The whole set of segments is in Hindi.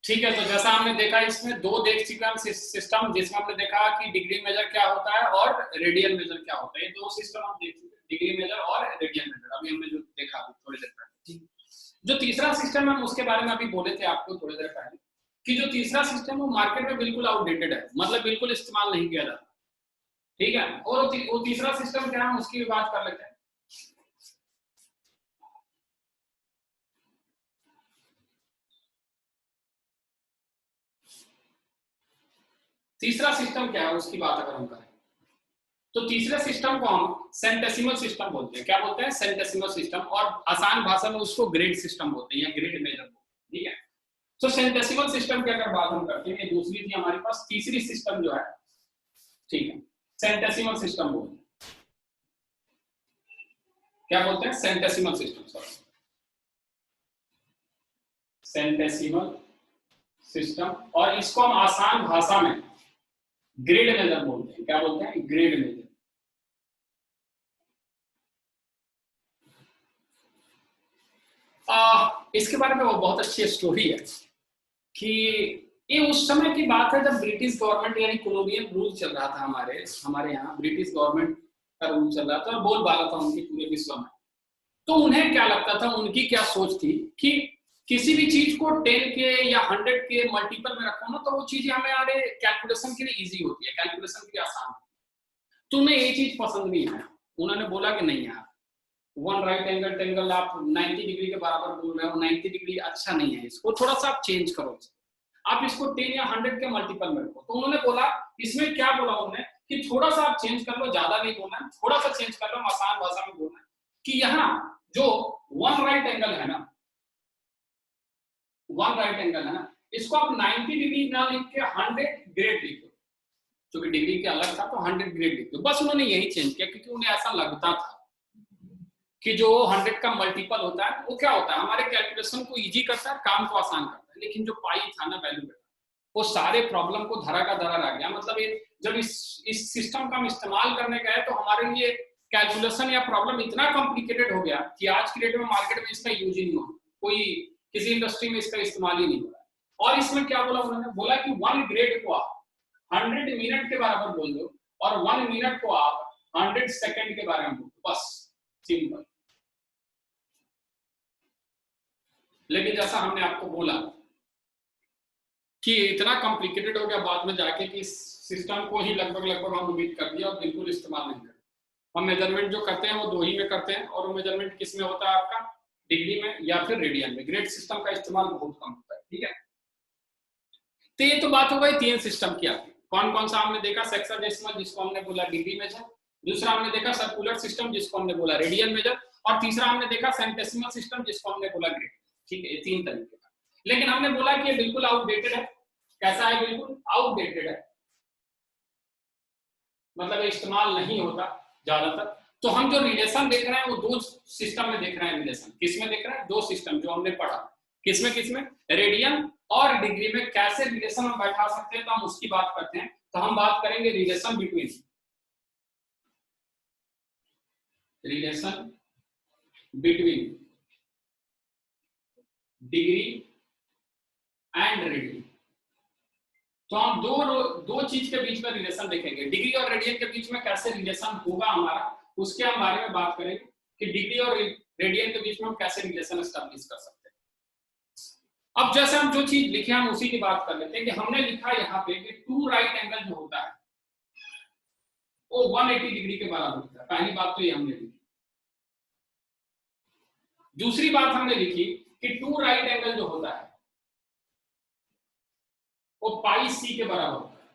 ठीक है, तो जैसा हमने देखा इसमें दो देख चुके हम सिस्टम, जिसमें हमने देखा कि डिग्री मेजर क्या होता है और रेडियल मेजर क्या होता है। ये दो सिस्टम हम देख चुके, डिग्री मेजर और रेडियल मेजर, अभी हमने जो देखा थोड़ी देर पहले। जो तीसरा सिस्टम है उसके बारे में अभी बोले थे आपको थोड़ी देर पहले कि जो तीसरा सिस्टम वो मार्केट में बिल्कुल आउटडेटेड है, मतलब बिल्कुल इस्तेमाल नहीं किया जाता। ठीक है, और वो तीसरा सिस्टम क्या है उसकी भी बात कर लेते हैं। तीसरा सिस्टम क्या है उसकी बात अगर हम करें तो तीसरे सिस्टम को हम सेंटेसिमल सिस्टम बोलते हैं। क्या बोलते हैं? सेंटेसिमल सिस्टम, और आसान भाषा में उसको ग्रिड सिस्टम बोलते हैं या ग्रिड मेजर बोलते हैं। ठीक है, तो सेंटेसिमल सिस्टम की अगर बात हम करते हैं, दूसरी थी हमारे पास, तीसरी सिस्टम जो है, ठीक है, सेंटेसिमल सिस्टम बोलते हैं। क्या बोलते हैं? Centesimal system, sorry, centesimal system, और इसको हम आसान भाषा में ग्रिड मेजर बोलते हैं। क्या बोलते हैं? Grid major. इसके बारे में वो बहुत अच्छी स्टोरी है कि ये उस समय की बात है जब ब्रिटिश गवर्नमेंट यानी कॉलोनियल रूल चल रहा था हमारे यहाँ ब्रिटिश गवर्नमेंट का रूल चल रहा था और बोलबाला था उनकी पूरे विश्व में। तो उन्हें क्या लगता था, उनकी क्या सोच थी कि किसी भी चीज को 10 के या 100 के मल्टीपल में रखो ना तो वो चीजें हमारे कैलकुलेशन के लिए इजी होती है, कैलकुलेशन के लिए आसान होती है। तो उन्हें ये चीज पसंद नहीं आया। उन्होंने बोला कि नहीं यार, वन राइट एंगल ट्रायंगल आप 90 डिग्री के बराबर बोल रहे हो, 90 डिग्री अच्छा नहीं है, इसको थोड़ा सा आप चेंज करो, आप इसको 10 या 100 के मल्टीपल में रखो। तो उन्होंने बोला, इसमें क्या बोला उन्होंने कि थोड़ा सा आप चेंज कर लो, ज्यादा नहीं बोलना है, थोड़ा सा चेंज कर लो, आसान भाषा में बोलना है कि यहाँ जो वन राइट एंगल है ना, वन राइट एंगल है ना, इसको आप 90 डिग्री ना लिख के 100 ग्रेड लिख दो, क्योंकि डिग्री के अलग था तो 100 ग्रेड लिख दो। बस उन्होंने यही चेंज किया क्योंकि उन्हें ऐसा लगता था कि जो 100 का मल्टीपल होता है वो क्या होता है, हमारे कैलकुलेशन को इजी करता है, काम को आसान करता है। लेकिन जो पाई था ना, वैल्यू बेटा, वो सारे प्रॉब्लम को धरा का धरा रह गया। मतलब ये जब इस सिस्टम का हम इस्तेमाल करने गए तो हमारे लिए कैलकुलेशन या प्रॉब्लम इतना कॉम्प्लिकेटेड हो गया कि आज की डेट में मार्केट में इसका यूज ही नहीं हो, कोई किसी इंडस्ट्री में इसका इस्तेमाल ही नहीं हो रहा है। और इसमें क्या बोला उन्होंने, बोला कि 1 ग्रेड को आप 100 मिनट के बराबर बोल दो और 1 मिनट को आप 100 सेकेंड के बारे में बोल दो, बस सिंपल। लेकिन जैसा हमने आपको बोला कि इतना कॉम्प्लिकेटेड हो गया बाद में जाके कि सिस्टम को ही लगभग हम उम्मीद कर दिया और बिल्कुल इस्तेमाल नहीं करते। हम मेजरमेंट जो करते हैं वो 2 ही में करते हैं, और वो मेजरमेंट किस में होता है आपका, डिग्री में या फिर रेडियन में। ग्रेड सिस्टम का इस्तेमाल बहुत कम होता है। ठीक है, तो ये तो बात हो गई 3 सिस्टम की आपकी। कौन कौन सा हमने देखा, सेक्साडेसिमल जिसको हमने बोला डिग्री मेजर, दूसरा हमने देखा सर्कुलर सिस्टम जिसको हमने बोला रेडियन मेजर, और तीसरा हमने देखा सेंटेसिमल सिस्टम जिसको हमने बोला ग्रेड। ठीक है, 3 तरीके का। लेकिन हमने बोला कि ये बिल्कुल आउटडेटेड है। कैसा है? बिल्कुल आउटडेटेड है, मतलब इस्तेमाल नहीं होता ज्यादातर। तो हम जो रिलेशन देख रहे हैं वो 2 सिस्टम में देख रहे हैं रिलेशन। किस में देख रहे हैं? 2 सिस्टम जो हमने पढ़ा, किसमें रेडियन और डिग्री में कैसे रिलेशन हम बैठा सकते हैं, तो हम उसकी बात करते हैं। तो हम बात करेंगे relation between degree and radian. तो हम दो चीज के बीच में रिलेशन देखेंगे, डिग्री और रेडियन के बीच में कैसे रिलेशन होगा हमारा, उसके हम बारे में बात करेंगे कि डिग्री और रेडियन के बीच में हम कैसे रिलेशन एस्टैब्लिश कर सकते हैं। अब जैसे हम जो चीज लिखे हम उसी की बात कर लेते हैं कि हमने लिखा यहाँ पे कि 2 राइट एंगल जो होता है वो 180 डिग्री के बराबर होता है। पहली बात तो ये हमने लिखी। दूसरी बात हमने लिखी कि 2 राइट एंगल जो होता है वो पाई सी के बराबर होता है।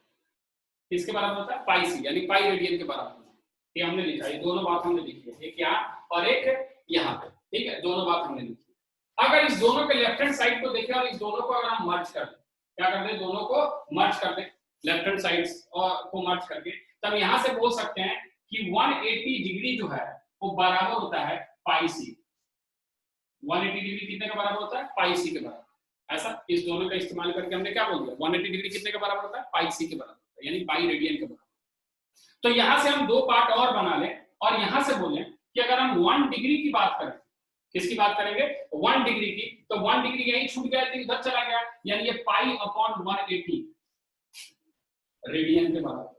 किसके बराबर होता है? पाई सी, यानी पाई रेडियन के बराबर होता है। ये हमने लिखा, ये दोनों बात हमने लिखी है, एक यहाँ और एक यहाँ पे। ठीक है, दोनों बात हमने लिखी। अगर इस दोनों के लेफ्ट हैंड साइड को देखें और इस दोनों को अगर हम मर्ज कर दें, क्या कर दें, दोनों को मर्ज कर दें, लेफ्ट हैंड साइड को मर्ज करके, तब यहां से बोल सकते हैं कि 180 डिग्री जो है वो बराबर होता है पाई सी। 180 डिग्री कितने का बराबर होता है? पाई सी के बराबर। ऐसा इस दोनों का इस्तेमाल करके हमने क्या बोल दिया, 180 डिग्री कितने का बराबर होता है? पाई सी के बराबर होता है, यानी पाई रेडियन के बराबर। तो यहां से हम 2 पार्ट और बना लें और यहां से बोलें कि अगर हम 1 डिग्री की बात करें किसकी बात करेंगे? 1 डिग्री की। तो 1 डिग्री यही छूट गया तो इधर चला गया, यानी ये पाई अपॉन 180 रेडियन के बराबर।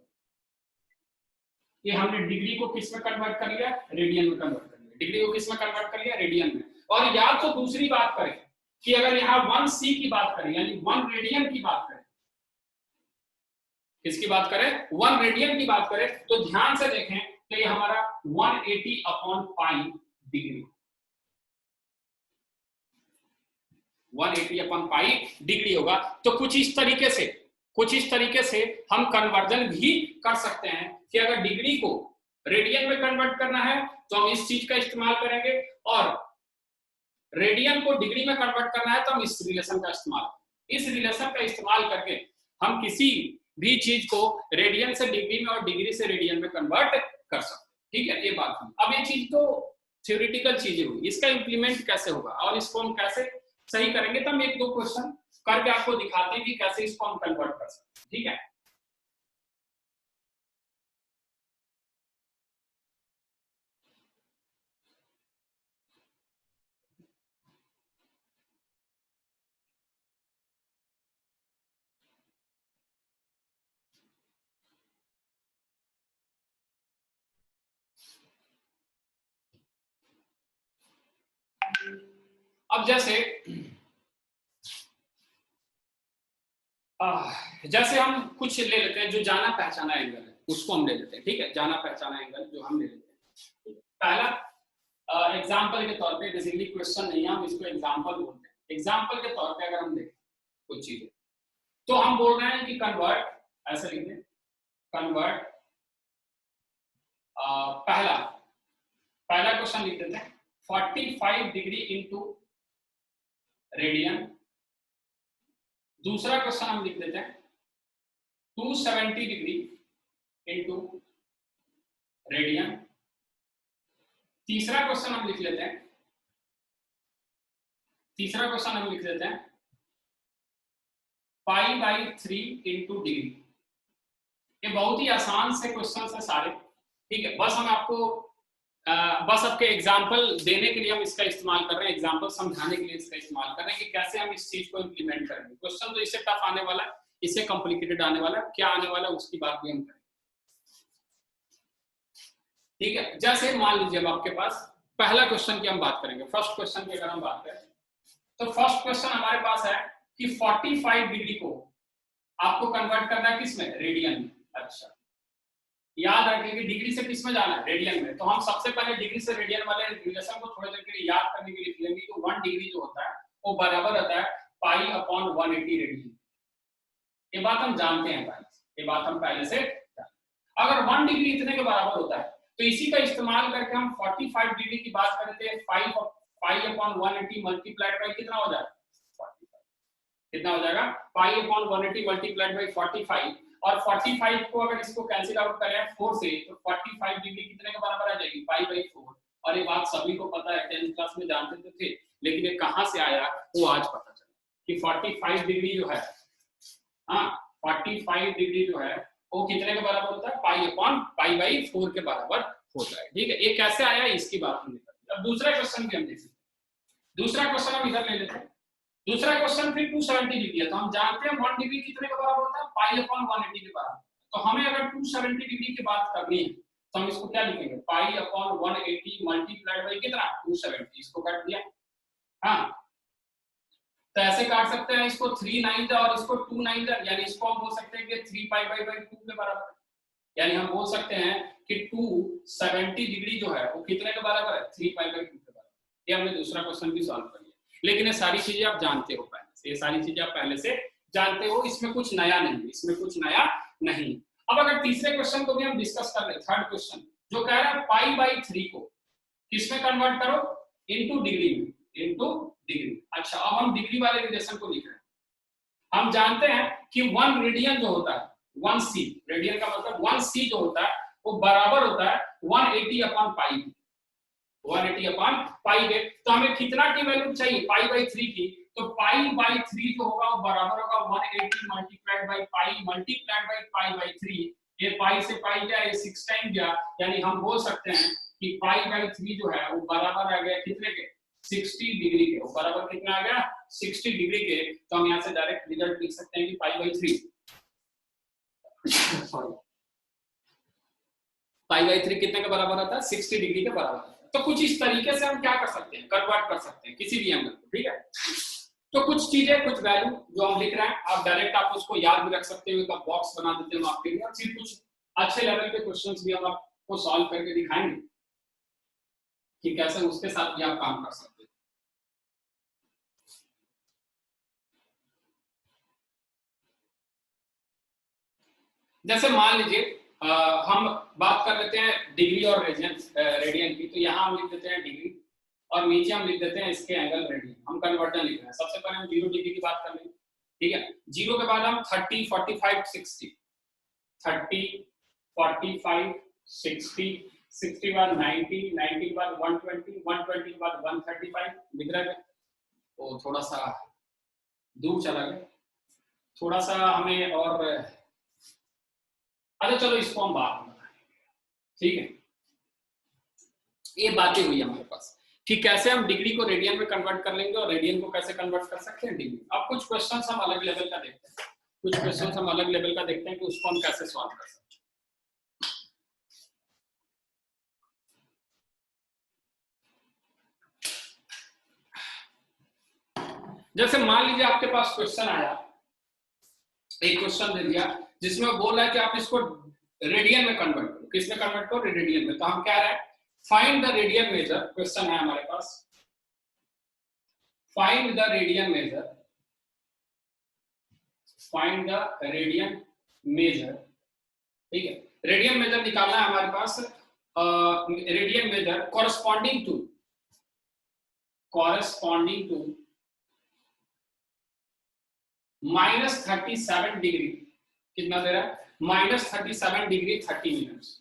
ये हमने डिग्री को किस में कन्वर्ट कर लिया? रेडियन में कन्वर्ट कर लिया। डिग्री को किस में कन्वर्ट कर लिया? रेडियन में। और या तो दूसरी बात करें कि अगर यहाँ 1 सी की बात करें, यानी 1 रेडियन की बात करें, किसकी बात करें? 1 रेडियन की बात करें, तो ध्यान से देखें तो ये हमारा 180 upon pi degree, 180 upon pi degree होगा। तो कुछ इस तरीके से हम कन्वर्जन भी कर सकते हैं कि अगर डिग्री को रेडियन में कन्वर्ट करना है तो हम इस चीज का इस्तेमाल करेंगे, और रेडियन को डिग्री में कन्वर्ट करना है तो हम इस रिलेशन का इस्तेमाल करके हम किसी भी चीज को रेडियन से डिग्री में और डिग्री से रेडियन में कन्वर्ट कर सकते हैं। ठीक है, ये बात हुई। अब ये चीज तो थ्योरेटिकल चीजें हुई, इसका इंप्लीमेंट कैसे होगा और इसको हम कैसे सही करेंगे, तो हम 1-2 क्वेश्चन करके आपको दिखाते हैं कि कैसे इसको हम कन्वर्ट कर सकते हैं। ठीक है, अब जैसे हम कुछ ले लेते हैं जो जाना पहचाना एंगल है, उसको हम ले लेते हैं। ठीक है, जाना पहचाना एंगल जो हम ले लेते हैं, पहला एग्जाम्पल के तौर पे, बेसिकली क्वेश्चन नहीं है, हम इसको एग्जाम्पल बोलते हैं। एग्जाम्पल के तौर पे अगर हम देखें कुछ चीजें, तो हम बोल रहे हैं कि कन्वर्ट, ऐसे लिख दें, कन्वर्ट पहला क्वेश्चन लिख देते हैं 45 डिग्री इंटू रेडियन। दूसरा क्वेश्चन हम लिख देते हैं 270 डिग्री इंटू रेडियन। तीसरा क्वेश्चन हम लिख लेते हैं π/3 इंटू डिग्री। ये बहुत ही आसान से क्वेश्चन है सारे। ठीक है, बस हम आपको बस आपके एग्जाम्पल देने के लिए हम इसका इस्तेमाल कर रहे हैं, एग्जाम्पल समझाने के लिए इसका इस्तेमाल कर रहे हैं कि कैसे हम इस चीज को इम्प्लीमेंट करेंगे। क्वेश्चन तो इससे टफ आने वाला है, इससे कॉम्प्लिकेटेड आने वाला है, क्या आने वाला है उसकी बात भी हम करेंगे। ठीक है, जैसे मान लीजिए अब आपके पास पहला क्वेश्चन की हम बात करेंगे, फर्स्ट क्वेश्चन की अगर हम बात करें तो फर्स्ट क्वेश्चन हमारे पास है कि 45 डिग्री को आपको कन्वर्ट करना है किसमें? रेडियन में। अच्छा, याद रखें कि डिग्री से किस में जाना है? रेडियन में। तो हम सबसे पहले डिग्री से रेडियन वाले रिलेशन को थोड़ी देर के लिए याद करने के लिए लिखेंगे कि 1 डिग्री जो होता है वो बराबर होता है π/180 रेडियन। ये बात हम जानते हैं पहले से। अगर 1 डिग्री इतने के बराबर होता है तो इसी का इस्तेमाल करके हम 45 डिग्री की बात करते हैं, π/180 मल्टीप्लाइड बाई कितना हो जाएगा? 45। कितना हो जाएगा? π/180 मल्टीप्लाइड बाई 45। और 45 को अगर इसको कैंसिल आउट करें 4 से तो 45 डिग्री कितने के बराबर आ जाएगी? π/4। और ये बात सभी को पता है, 10th क्लास में जानते तो थे, लेकिन ये कहां से आया वो आज पता चला कि 45 डिग्री जो है, हाँ 45 डिग्री जो है वो कितने के बराबर होता है? π/4 के बराबर होता है। ठीक है, ये कैसे आया इसकी बात हम निकलते। अब दूसरा क्वेश्चन भी हम देख सकते हैं। दूसरा क्वेश्चन हम इधर ले लेते हैं। दूसरा क्वेश्चन फिर 270 डिग्री है, तो हम जानते हैं 1 डिग्री कितने के बराबर होता है? π/180 के बराबर। तो हमें अगर 270 डिग्री की बात करनी है तो हम इसको क्या लिखेंगे? π/180 मल्टीप्लाइड बाई कितना? 270। इसको काट दिया, हाँ तो ऐसे काट सकते हैं इसको 3 9 और इसको 2 9, यानी इसको हम बोल सकते हैं कि 3π/2 के बराबर। यानी हम बोल सकते हैं कि 270 डिग्री जो है वो कितने के बराबर है? 3π/2 के बराबर। ये हमने दूसरा क्वेश्चन भी सॉल्व कर लिया। लेकिन ये सारी चीजें आप जानते हो पहले से, ये सारी चीजें आप पहले से जानते हो, इसमें कुछ नया नहीं। अब अगर तीसरे क्वेश्चन को भी हम डिस्कस कर ले, थर्ड क्वेश्चन जो कह रहा है π/3 को किसमें कन्वर्ट करो? इनटू डिग्री में, इनटू डिग्री। अच्छा, अब हम डिग्री वाले रिलेशन को लिख रहे हैं। हम जानते हैं कि 1 रेडियन जो होता है, 1 सी, रेडियन का मतलब 1 सी जो होता है वो बराबर होता है 180 अपॉन पाई, 180 अपॉन पाई के। तो हमें कितना की वैल्यू चाहिए? π/3 की। तो π/3 जो होगा वो बराबर होगा 180 multiplied by pi multiplied by π/3। ये पाई से पाई गया, ये 6 टाइम गया, यानी हम बोल सकते हैं कि π/3 जो है वो बराबर आ गया कितने के? 60 डिग्री के, वो बराबर कितना आ गया 60 डिग्री के। तो हम यहाँ से डायरेक्ट रिजल्ट लिख सकते हैं कि पाई/3 पाई/3 कितने के बराबर आता है 60 डिग्री के बराबर आता है। तो कुछ इस तरीके से हम क्या कर सकते हैं, कन्वर्ट कर सकते हैं किसी भी एंगल को, ठीक है। तो कुछ चीजें, कुछ वैल्यू जो हम लिख रहे हैं, आप डायरेक्ट आप उसको याद भी रख सकते हो, एक बॉक्स बना देते हैं आपके लिए, और फिर कुछ अच्छे लेवल के क्वेश्चंस भी हम आपको सॉल्व करके दिखाएंगे कि कैसे उसके साथ भी आप काम कर सकते हैं। जैसे मान लीजिए हम बात कर लेते हैं डिग्री और रेडियन की, तो यहाँ हम लिख देते हैं डिग्री और नीचे हम लिख देते हैं इसके एंगल रेडियन। हम कन्वर्जन लिख रहे हैं। सबसे पहले हम 0 डिग्री की बात कर लेंगे, ठीक है। 0 के बाद हम 30, 45, 60, 30, 45, 60, 60 के बाद 90, 90 के बाद 120, 120 के बाद 135 दिख रहा है। तो थोड़ा सा दूर चला गया, थोड़ा सा हमें और, अच्छा चलो इसको हम बात में बताएंगे, ठीक है। ये बातें हुई हमारे पास कि कैसे हम डिग्री को रेडियन में कन्वर्ट कर लेंगे और रेडियन को कैसे कन्वर्ट कर सकते हैं डिग्री। अब कुछ क्वेश्चंस हम अलग लेवल का देखते हैं, कुछ क्वेश्चंस हम अलग लेवल का देखते हैं कि उसको हम कैसे सॉल्व कर सकते हैं। जैसे मान लीजिए आपके पास क्वेश्चन आया, एक क्वेश्चन दे दिया जिसमें बोल रहा है कि आप इसको रेडियन में कन्वर्ट करो। किसमें कन्वर्ट करो, रेडियन में। तो हम क्या रहे हैं, find the radian measure, question है हमारे पास, find the radian measure, find the radian measure, ठीक है। रेडियन मेजर निकालना है हमारे पास, radian measure corresponding to -37 degree, कितना दे रहा है -37 डिग्री 30 मिनट्स।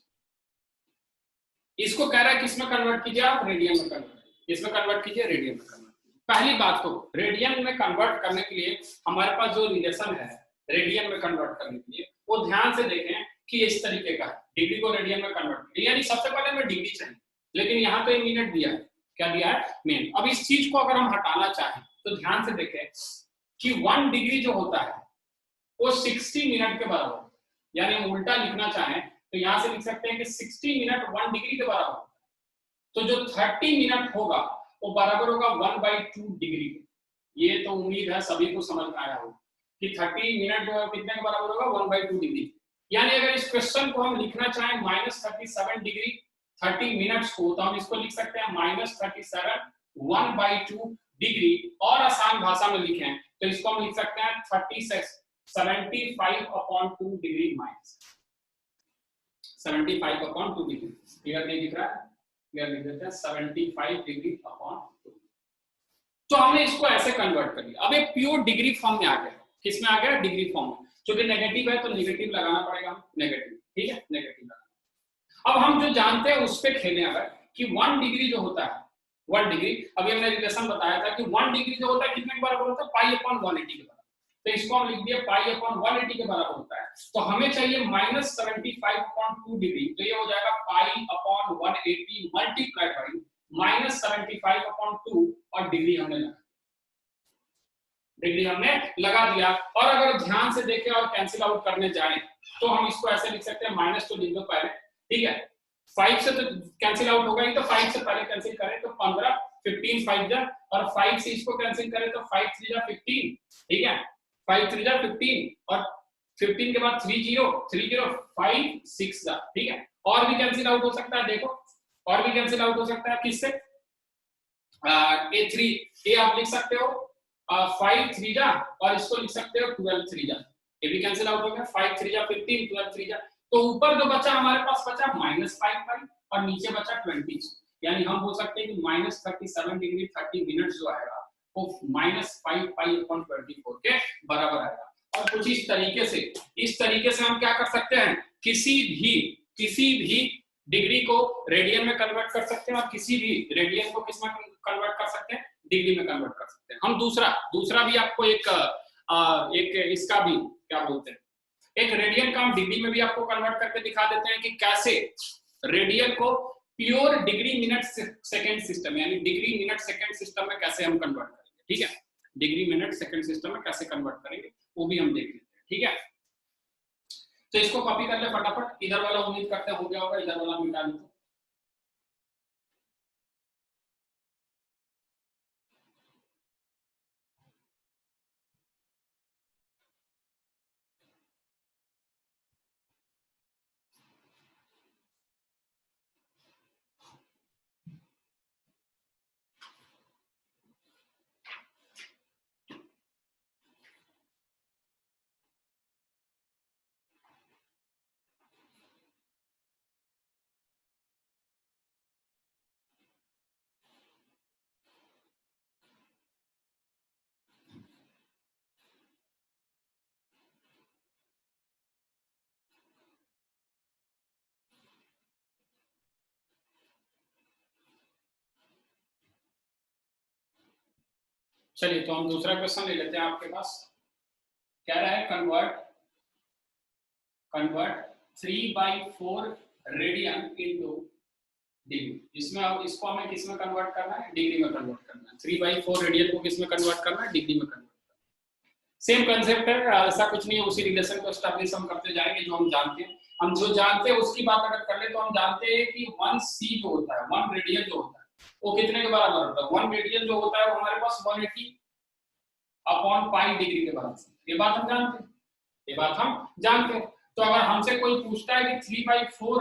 इसको कह रहा है किसमें कन्वर्ट कीजिए आप, रेडियन में कन्वर्ट, इसमें कन्वर्ट कीजिए, रेडियन में कन्वर्ट। पहली बात तो रेडियन में कन्वर्ट करने के लिए हमारे पास जो रिलेशन है रेडियन में कन्वर्ट करने के लिए, वो ध्यान से देखें कि इस तरीके का है। डिग्री को रेडियन में कन्वर्ट करिए, यानी सबसे पहले हमें डिग्री चाहिए, लेकिन यहाँ तो एक मिनट दिया है, क्या दिया है, मिनट। अब इस चीज को अगर हम हटाना चाहें तो ध्यान से देखें कि 1 डिग्री जो होता है वो 60 मिनट के बराबर, यानी हम उल्टा लिखना चाहें तो यहां से लिख सकते हैं कि 60 मिनट 1 डिग्री के बराबर। तो जो 30 मिनट होगा वो बराबर होगा 1/2 डिग्री। ये तो उम्मीद है सभी को समझ में आया होगा कि 30 मिनट जो है कितने के बराबर होगा, 1/2 डिग्री। यानी अगर इस क्वेश्चन को हम लिखना चाहें -37 डिग्री 30 मिनट्स को, तो हम इसको लिख सकते हैं -37 1/2 डिग्री। और आसान भाषा में लिखें तो इसको हम लिख सकते हैं 75/2 डिग्री माइनस 75/2 डिग्री। क्लियर नहीं दिख रहा है, क्लियर लिख देते हैं 75 डिग्री अपॉन 2। तो हमने इसको ऐसे कन्वर्ट कर लिया। अब एक प्योर डिग्री फॉर्म में आ गया। किसमें आ गया, डिग्री फॉर्म में। क्योंकि नेगेटिव है तो नेगेटिव लगाना पड़ेगा, नेगेटिव, ठीक है, नेगेटिव लगाना। अब हम जो जानते हैं उस पर खेलने आ गए कि 1 डिग्री जो होता है, 1 डिग्री, अभी हमने रिलेशन बताया था कि 1 डिग्री जो होता है कितने के बराबर होता है, पाई/180 के बराबर। तो इसको हम लिख दिए पाई/180 के बराबर होता है। तो हमें चाहिए -75/2 डिग्री, तो ये हो जाएगा पाई/180 मल्टीप्लाइड बाई -75/2 और डिग्री हमने लगा दिया। और अगर ध्यान से देखें और कैंसिल आउट करने जाएं तो हम इसको ऐसे लिख सकते हैं, माइनस तो लिख दो पहले, ठीक है। 5 से तो कैंसिल आउट होगा ही, तो 5 से पहले कैंसिल करें तो 15, 15 5 जा, और 5 से इसको कैंसिल करें तो 5 3 जा 15, ठीक है, 5 3 जा 15, और 15 के बाद 30 5 6 जा, ठीक है। और भी कैंसिल आउट हो सकता है, देखो और भी कैंसिल आउट हो सकता है, किससे, A3, ये आप लिख सकते हो 5 3 जा, और इसको लिख सकते हो 12 3 जा, ये भी कैंसिल आउट हो गया, 5 3 जा 15, 12 3 जा। तो ऊपर जो बचा हमारे पास बचा -5 पाई और नीचे बचा 20, यानी हम बोल सकते हैं कि -37 डिग्री 30 मिनट जो आएगा वो -5 पाई अपॉन 24 के बराबर आएगा। और कुछ इस तरीके से हम क्या कर सकते हैं, किसी भी डिग्री को रेडियन में कन्वर्ट कर सकते हैं और किसी भी रेडियन को किसमें कन्वर्ट कर सकते हैं, डिग्री में कन्वर्ट कर सकते हैं। हम दूसरा भी आपको एक इसका भी क्या बोलते हैं, एक रेडियन का हम डिग्री में भी आपको कन्वर्ट करके दिखा देते हैं कि कैसे रेडियन को pure degree minute second system, यानी डिग्री मिनट सेकंड सिस्टम में कैसे हम कन्वर्ट करेंगे, ठीक है, डिग्री मिनट सेकंड सिस्टम में कैसे कन्वर्ट करेंगे वो भी हम देख लेते हैं, ठीक है। तो इसको कॉपी कर ले फटाफट, इधर वाला उम्मीद करते हैं हो गया होगा, इधर वाला मिटा दो। चलिए तो हम दूसरा क्वेश्चन ले लेते हैं आपके पास। क्या रहा है, कन्वर्ट 3/4 रेडियन इनटू डिग्री। इसमें अब इसको हमें किस में कन्वर्ट करना है, डिग्री में कन्वर्ट करना है। 3/4 रेडियन को किस में कन्वर्ट करना है, डिग्री में कन्वर्ट करना है। सेम कंसेप्ट है, ऐसा कुछ नहीं है, उसी रिलेशन को एस्टैब्लिश हम करते जाएंगे जो हम जानते हैं। हम जो जानते हैं उसकी बात अगर कर ले तो हम जानते हैं कि 1c जो होता है, 1 रेडियन जो होता है वो कितने के बराबर होता है, 1 रेडियन जो होता है वो हमारे पास 180/π डिग्री के बराबर है। ये बात हम जानते हैं, ये बात हम जानते हैं। तो अगर हमसे कोई पूछता है कि 3/4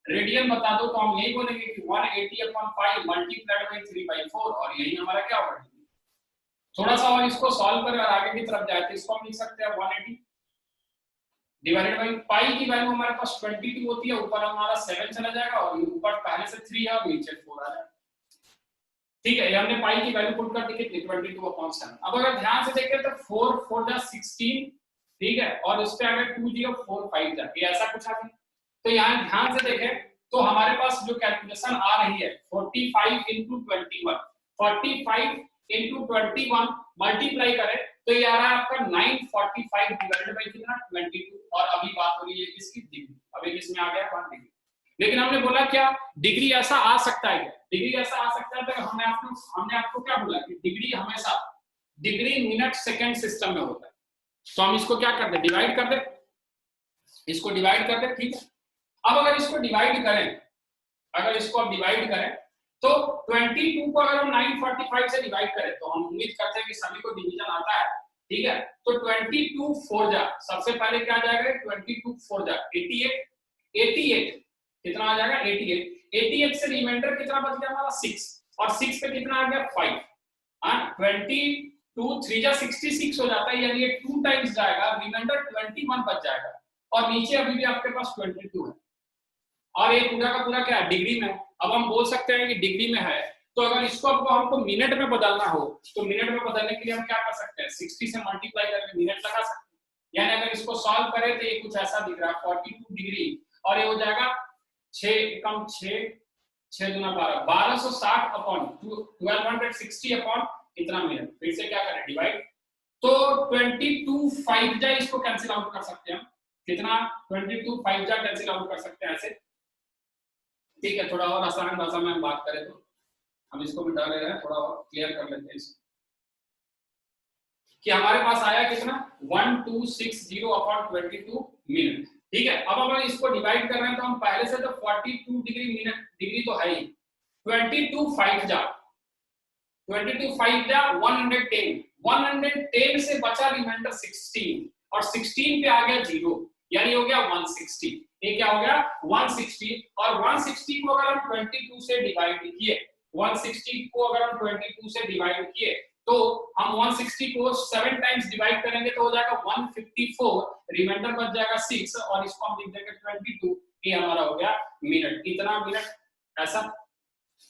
रेडियन बता दो तो हम यही बोलेंगे कि 180/π मल्टीप्लाइड बाय 3/4 और यही हमारा क्या होगा। थोड़ा सा और इसको सॉल्व कर आगे की तरफ जाए तो इसको हम लिख सकते हैं 180 डिवाइडेड बाय पाई की वैल्यू हमारे पास 22 होती है, ऊपर हमारा 7 चला जाएगा और ऊपर पहले से 3 है और नीचे 4 आ जाएगा, ठीक है। ये हमने पाई की वैल्यू पुट कर दी कितनी, 22/7। अब अगर ध्यान से देखें तो 4 4 जा 16, ठीक है, और उस पे अगर 2 0 4 5 जा, ये ऐसा कुछ आ गया। तो यहाँ ध्यान से देखें तो हमारे पास जो कैलकुलेशन आ रही है 45 into 21, 45 into 21 मल्टीप्लाई करें तो ये आ रहा है आपका 945 डिवाइडेड बाय कितना 22, और अभी बात हो रही है किसकी, डिग्री। अभी किसमें आ गया 1 डिग्री। लेकिन हमने बोला क्या डिग्री ऐसा आ सकता है क्या, डिग्री ऐसा आ सकता है तो हमने आपको क्या बोला कि डिग्री हमेशा डिग्री मिनट सेकंड सिस्टम में होता है। तो हम इसको क्या कर दे, डिवाइड कर दे, इसको डिवाइड कर दे, ठीक है। अब अगर इसको डिवाइड करें, अगर इसको अब डिवाइड करें तो 22 को अगर हम 945 से डिवाइड करें तो हम उम्मीद करते हैं कि सभी को डिवीजन आता है, ठीक है। तो 22 4 जा, सबसे पहले क्या आ जाएगा 22 4 जा 88, 88 कितना आ जाएगा 88, 88 से रिमाइंडर कितना बच गया हमारा 6, और 6 पे कितना आ गया 5, हां 22 3 जा 66 हो जाता है, यानी ये 2 टाइम्स जाएगा, रिमाइंडर 21 बच जाएगा, और नीचे अभी भी आपके पास 22 है, और ये पूरा का पूरा क्या है डिग्री में। अब हम बोल सकते हैं कि डिग्री में है, तो अगर इसको हमको मिनट में बदलना हो तो मिनट में बदलने के लिए हम क्या कर सकते हैं 60 से मल्टीप्लाई करके मिनट लगा सकते हैं। यानी अगर इसको सॉल्व करें तो ये कुछ ऐसा दिख रहा है 42 डिग्री, और ये हो जाएगा 6 कम 6 6 गुना 12 1260 अपॉन 1260 अपॉन इतना मिनट। फिर से क्या करें डिवाइड, तो 22 5 जा इसको कैंसिल आउट कर सकते हैं हम, कितना 22 5 जा कैंसिल आउट कर सकते हैं ऐसे, ठीक है। थोड़ा और आसान भाषा में हम बात करें तो हम इसको मिटा ले रहे हैं, थोड़ा और क्लियर कर लेते हैं इसको कि हमारे पास आया कितना 1260/22 मिनट, ठीक है। अब अगर इसको डिवाइड कर रहे हैं तो हम पहले से तो 42 डिग्री मिनट डिग्री तो है ही, 22 5 जा 110, 110 से बचा रिमाइंडर 16, और 16 पे आ गया 0, यानी हो गया 160। ये क्या हो गया 160, और 160 को अगर हम 22 से डिवाइड किए, 160 को अगर हम 22 से डिवाइड किए तो हम 160 को 7 टाइम्स डिवाइड करेंगे तो हो जाएगा 154, रिमाइंडर बच जाएगा 6, और इसको हम लिख देंगे 22, ये हमारा हो गया मिनट, इतना मिनट ऐसा।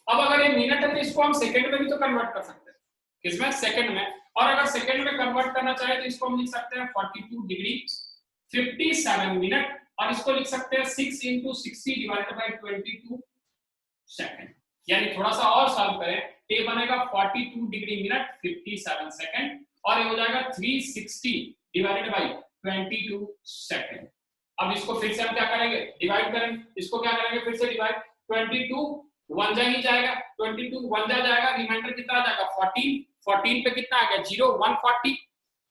अब अगर ये मिनट है तो इसको हम सेकंड में भी तो कन्वर्ट कर सकते हैं, किसमें सेकंड में, और अगर सेकंड में कन्वर्ट करना चाहे तो इसको हम लिख सकते हैं 42 डिग्री 57 मिनट, और इसको लिख सकते हैं 6 into 60 डिवाइडेड बाय 22 सेकंड। यानी थोड़ा सा और सॉल्व करें तो ये बनेगा 42 डिग्री मिनट 57 सेकंड, और ये हो जाएगा 360 डिवाइडेड बाय 22 सेकंड। अब इसको फिर से हम क्या करेंगे डिवाइड करेंगे, इसको क्या करेंगे फिर से डिवाइड, 22 1 जा ही जाएगा, 22 1 जा जाएगा, रिमाइंडर कितना आ जाएगा 14, 14 पे कितना आ गया 0, 140,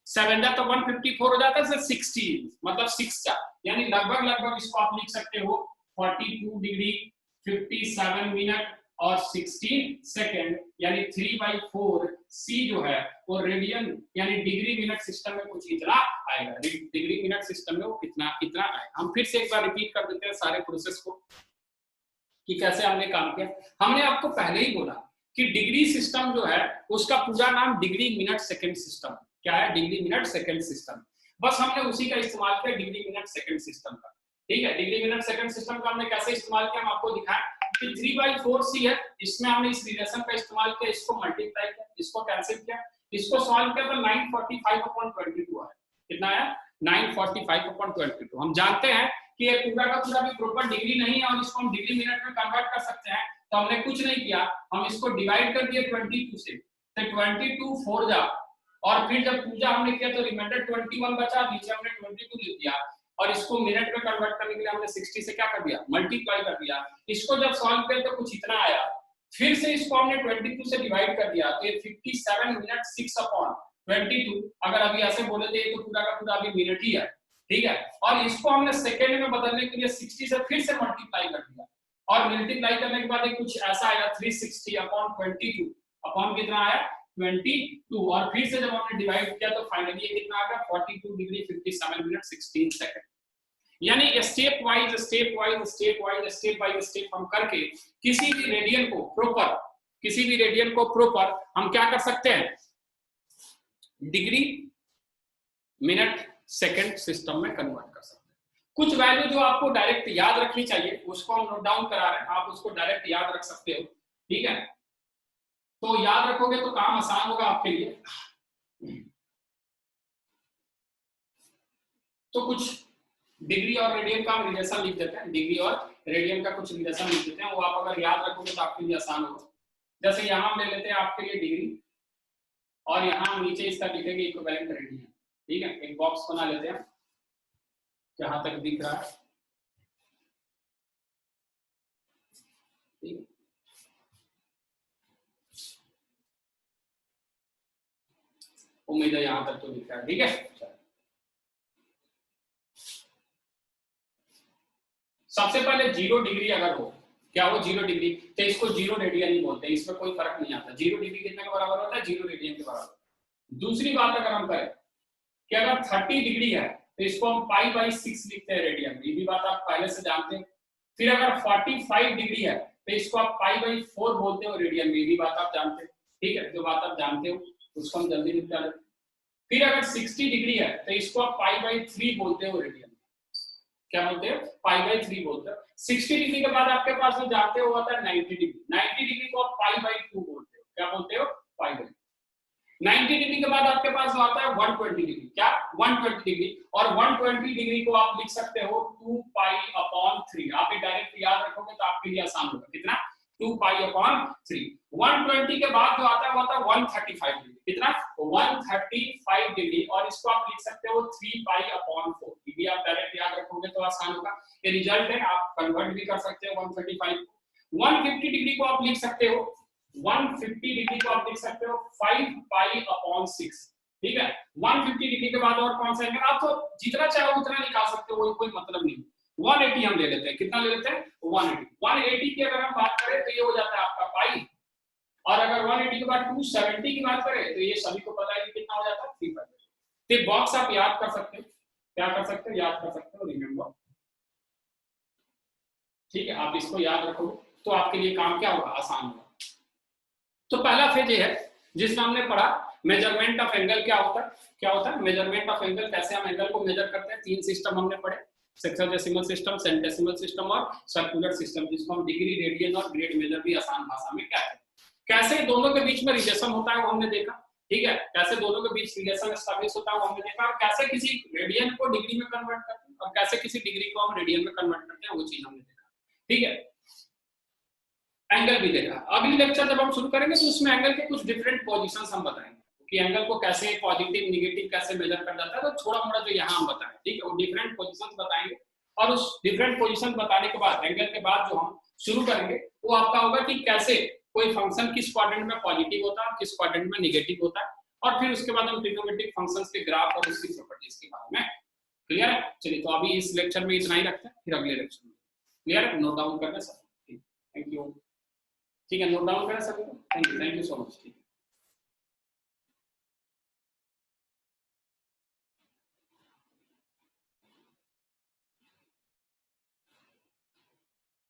7 जा तो 154 हो जाता है, 16 मतलब 6 जा, यानी लगभग इसको आप लिख सकते हो 42 डिग्री 57 मिनट और 16 सेकेंड, यानी 3/4 सी जो है वो रेडियन यानी डिग्री मिनट सिस्टम में कुछ इतना आएगा, डिग्री मिनट सिस्टम में वो कितना आएगा। हम फिर से एक बार रिपीट कर देते हैं सारे प्रोसेस को कि कैसे हमने काम किया। हमने आपको पहले ही बोला कि डिग्री सिस्टम जो है उसका पूरा नाम डिग्री मिनट सेकेंड सिस्टम, क्या है डिग्री मिनट सेकेंड सिस्टम, बस हमने उसी का इस्तेमाल किया डिग्री मिनट सेकेंड सिस्टम का, ठीक है। डिग्री मिनट सेकेंड सिस्टम का हमने कैसे इस्तेमाल किया हम आपको दिखाएं कि 3/4 सी है, इसमें हमने इस रिलेशन का इस्तेमाल किया, इसको मल्टीप्लाई किया, इसको कैंसिल किया, इसको सॉल्व किया तो 945/22 आया, कितना आया 945/22। हम जानते हैं कि ये पूरा का पूरा भी प्रॉपर डिग्री नहीं है और इसको हम डिग्री मिनट में कन्वर्ट कर सकते हैं, तो हमने कुछ नहीं किया, हम इसको डिवाइड कर दिए 22 से, तो 22 4 जा और फिर जब पूजा हमने किया तो रिमाइंडर 21 बचा, नीचे हमने 22 लिख दिया और इसको मिनट में कन्वर्ट करने के लिए हमने 60 से क्या कर दिया मल्टीप्लाई कर दिया, इसको जब सॉल्व किया तो कुछ इतना आया, फिर से इसको हमने 22 से डिवाइड कर दिया तो ये 57 मिनट 6/22, अगर अभी ऐसे बोले थे तो पूरा का पूरा अभी मिनट ही है, ठीक है। और इसको हमने सेकेंड में बदलने के लिए 60 से फिर से मल्टीप्लाई कर दिया और मल्टीप्लाई करने के बाद कुछ ऐसा आया 360/22 अपॉन कितना आया 22 और फिर से जब हमने डिवाइड किया तो फाइनली ये कितना आ गया 42 डिग्री 57 मिनट 16 सेकंड। यानी स्टेप वाइज हम करके किसी भी रेडियन को प्रॉपर हम क्या कर सकते हैं डिग्री मिनट सेकंड सिस्टम में कन्वर्ट कर सकते हैं। कुछ वैल्यू जो आपको डायरेक्ट याद रखनी चाहिए उसको हम नोट डाउन करा रहे हैं, आप उसको डायरेक्ट याद रख सकते हो, ठीक है। तो याद रखोगे तो काम आसान होगा आपके लिए। तो कुछ डिग्री और रेडियन का हम रिलेशन लिख देते हैं, डिग्री और रेडियन का कुछ रिलेशन लिख देते हैं, वो आप अगर याद रखोगे तो आपके लिए आसान होगा। जैसे यहाँ हम ले लेते हैं आपके लिए डिग्री और यहाँ हम नीचे इसका लिखेंगे इक्विवेलेंट रेडियन, ठीक है। एक बॉक्स बना लेते हैं जहां तक दिख रहा है, ठीक। उम्मीद है यहां तक तो दिख रहा है, ठीक है। सबसे पहले 0 डिग्री अगर हो, क्या हो 0 डिग्री, तो इसको 0 रेडियन ही बोलते हैं, इसमें कोई फर्क नहीं आता। 0 डिग्री कितने के बराबर होता है 0 रेडियन के बराबर। दूसरी बात अगर हम करें कि अगर 30 डिग्री है तो इसको हम π/6 लिखते हैं रेडियन, ये भी बात आप पहले से जानते हैं। फिर अगर 45 डिग्री है तो इसको आप π/4 बोलते हो रेडियन में, ये भी बात आप जानते हैं, ठीक है। जो बात आप जानते हो उसको हम जल्दी निपटा लेते हैं। फिर अगर 60 डिग्री है तो इसको आप π/3 बोलते हो रेडियन, क्या बोलते हो π/3 बोलते हो। 60 डिग्री के बाद आपके पास जो जानते हो होता है 90 डिग्री, 90 डिग्री को आप π/2 बोलते हो, क्या बोलते हो π/2। 90 डिग्री के बाद आपके पास जो आता है 120 डिग्री, क्या 120 डिग्री, और 120 डिग्री को आप लिख सकते हो 2π/3। आप ये डायरेक्ट याद रखोगे तो आपके लिए आसान होगा, कितना 2π/3। 120 के बाद जो आता है वो आता है 135 डिग्री, कितना 135 डिग्री, और इसको आप लिख सकते हो 3π/4। ये भी आप डायरेक्ट याद रखोगे तो आसान होगा, ये रिजल्ट है, आप कन्वर्ट भी कर सकते हो 135 को। 150 डिग्री को आप लिख सकते हो 150 डिग्री को आप लिख सकते हो 5π/6, ठीक है। 150 डिग्री के बाद और कौन सा है, आप तो जितना चाहो उतना निकाल सकते हो, कोई मतलब नहीं। 180 हम ले लेते हैं, कितना ले लेते हैं 180 की अगर हम बात करें तो ये हो जाता है आपका पाई, और अगर 180 के बाद 270 की बात करें तो ये सभी को पता है कि कितना हो जाता है 3π। तो बॉक्स आप याद कर सकते हो, क्या कर सकते हो याद कर सकते हो, रिमेंबर, ठीक है। आप इसको याद रखो तो आपके लिए काम क्या होगा आसान होगा। तो पहला फेज ये है जिसमें हमने पढ़ा मेजरमेंट ऑफ एंगल क्या होता है मेजरमेंट ऑफ एंगल, कैसे हम एंगल को मेजर करते हैं। 3 सिस्टम हमने पढ़े, सेक्सोडेसिमल सिस्टम, सेंटेसिमल सिस्टम और सर्कुलर सिस्टम, जिसको हम डिग्री, रेडियन और ग्रेड मेजर भी आसान भाषा में कहते हैं। कैसे दोनों के बीच में रिलेशन होता है वो हमने देखा, ठीक है। कैसे दोनों के बीच रिलेशन एस्टैब्लिश होता है वो हमने देखा, और कैसे किसी रेडियन को डिग्री में कन्वर्ट करते हैं और कैसे किसी डिग्री को हम रेडियन में कन्वर्ट करते हैं, वो चीज हमने देखा, ठीक है। एंगल भी देखा। अगली लेक्चर जब हम शुरू करेंगे तो उसमें एंगल के कुछ डिफरेंट पोजीशंस हम बताएंगे कि एंगल को कैसे पॉजिटिव नेगेटिव कैसे मेजर कर जाता है, तो थोड़ा मोड़ा जो यहाँ हम बताएं, ठीक है। वो डिफरेंट पोजीशंस बताएंगे और उस डिफरेंट पोजीशन बताने के बाद एंगल के बाद जो हम शुरू करेंगे वो आपका होगा कि कैसे कोई फंक्शन किस क्वाड्रेंट में पॉजिटिव होता है और किस क्वाड्रेंट में नेगेटिव होता है, और फिर उसके बाद हम ट्रिग्नोमेट्रिक फंक्शंस के ग्राफ और उसकी प्रॉपर्टीज के बारे में क्लियर है। चलिए तो अभी इस लेक्चर में इतना ही रखते हैं, फिर अगले लेक्चर में क्लियर है। नोट डाउन करना सब, थैंक यू। ठीक है, नोट डाउन करना सब, थैंक यू सो मच।